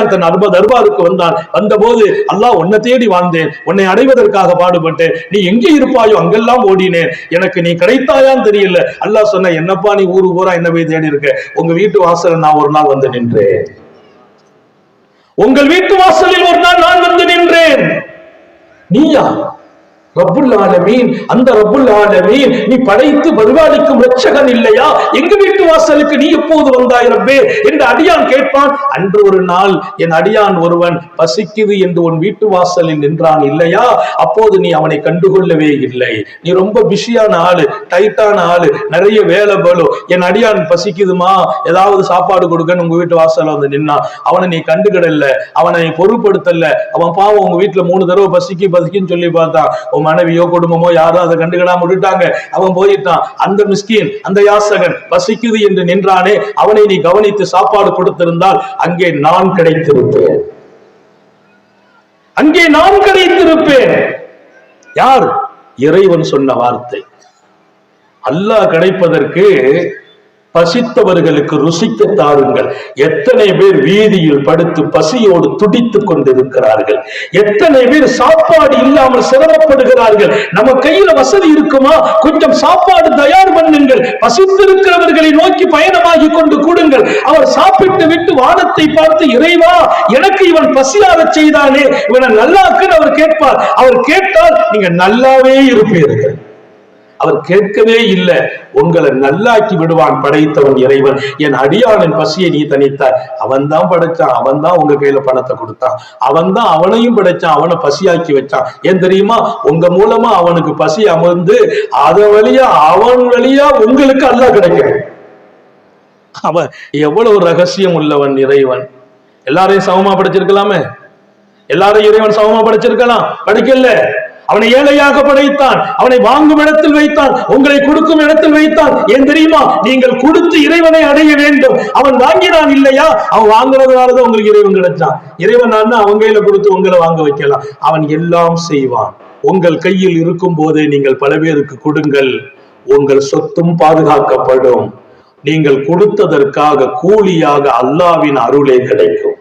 அடியான் தன் தர்பாருக்கு வந்தான். வந்தபோது அல்லாஹ் உன்னை தேடி வாழ்ந்தேன், உன்னை அடைவதற்காக பாடுபட்டேன், நீ எங்கே இருப்பாயோ அங்கெல்லாம் ஓடினேன், எனக்கு நீ கிடைத்தாயான்னு தெரியல. அல்லாஹ் சொன்ன, என்னப்பா நீ ஊரு பூரா என்ன போய் தேடி இருக்க, உங்க வீட்டு வாசல் நான் ஒரு நாள் வந்து நின்றேன், உங்கள் வீட்டு வாசலில் ஒரு நாள் நான் வந்து நின்றேன். நீயா? ரப்புல் ஆலமீன், அந்த ரப்புல் ஆலமீன் நீ படைத்து பரிபாலிக்கும் ரட்சகன் இல்லையா? எங்க வீட்டு வாசலுக்கு நீ எப்போது வந்தாய் ரப்பே என்று அடியான் கேட்பான். அன்று ஒரு நாள் என் அடியான் ஒருவன் பசிக்குது என்று உன் வீட்டு வாசலில் நின்றான் இல்லையா? அப்போது நீ அவனை கண்டுகொள்ளவே இல்லை. நீ ரொம்ப பிஸியான ஆளு, டைட்டான ஆளு, நிறைய வேலை பலு. என் அடியான் பசிக்குதுமா, ஏதாவது சாப்பாடு கொடுக்கன்னு உங்க வீட்டு வாசல்ல வந்து நின்னான். அவனை நீ கண்டுகிடல, அவனை பொருட்படுத்தல. அவன் பாவம் உங்க வீட்டுல 3 தடவை பசிக்குன்னு சொல்லி பார்த்தான். மனைவியோ குடும்பமோ யாரோ அதை கண்டுகிடாம விட்டுட்டாங்க, அவன் போயிட்டான். அந்த மிஸ்கின், அந்த யாசகன் பசிக்குது என்று நின்றானே, அவனை நீ கவனித்து சாப்பாடு கொடுத்திருந்தால் அங்கே நான் கிடைத்திருப்பேன், அங்கே நான் கிடைத்திருப்பேன். யார்? இறைவன் சொன்ன வார்த்தை. அல்லாஹ் கிடைப்பதற்கு பசித்தவர்களுக்கு ருசிக்க தாருங்கள். எத்தனை பேர் வீதியில் படுத்து பசியோடு துடித்துக் கொண்டிருக்கிறார்கள், எத்தனை பேர் சாப்பாடு இல்லாமல் சிரமப்படுகிறார்கள். நம்ம கையில வசதி இருக்குமா? கொஞ்சம் சாப்பாடு தயார் பண்ணுங்கள், பசித்திருக்கிறவர்களை நோக்கி பயணமாகி கொண்டு கூடுங்கள். அவர் சாப்பிட்டு விட்டு வானத்தை பார்த்து, இறைவா எனக்கு இவன் பசியாக செய்தானே, இவனை நல்லாக்குன்னு அவர் கேட்பார். அவர் கேட்டால் நீங்க நல்லாவே இருப்பீர்கள். அவர் கேட்கவே இல்லை, உங்களை நல்லாக்கி விடுவான் படைத்தவன் இறைவன். என் அடியானின் பசியை நீ தனித்தாய். அவன் தான் படைச்சான், அவன் தான் உங்க கையில பணத்தை கொடுத்தான், அவன் தான் அவனையும் படைச்சான், அவனை பசியாக்கி வச்சான். ஏன் தெரியுமா? உங்க மூலமா அவனுக்கு பசி அமர்ந்து அவன் வழியா உங்களுக்கு அல்லாஹ் கிடைக்கும். அவன் எவ்வளவு ரகசியம் உள்ளவன் இறைவன். எல்லாரையும் சமமா படைச்சிருக்கலாமே, எல்லாரையும் இறைவன் சமமா படைச்சிருக்கலாம், படைக்கல. அவனை ஏழையாக படைத்தான், அவனை வாங்கும் இடத்தில் வைத்தான், உங்களை கொடுக்கும் இடத்தில் வைத்தான். ஏன் தெரியுமா? நீங்கள் கொடுத்து இறைவனை அடைய வேண்டும். அவன் வாங்கினான் இல்லையா? அவன் வாங்குறதுனாலதான் உங்களுக்கு இறைவன் கிடைச்சான். இறைவன் அவன் கையில கொடுத்து உங்களை வாங்க வைக்கலாம். அவன் எல்லாம் செய்வான். உங்கள் கையில் இருக்கும் போதே நீங்கள் பல பேருக்கு கொடுங்கள், உங்கள் சொத்தும் பாதுகாக்கப்படும். நீங்கள் கொடுத்ததற்காக கூலியாக அல்லாஹ்வின் அருளே கிடைக்கும்.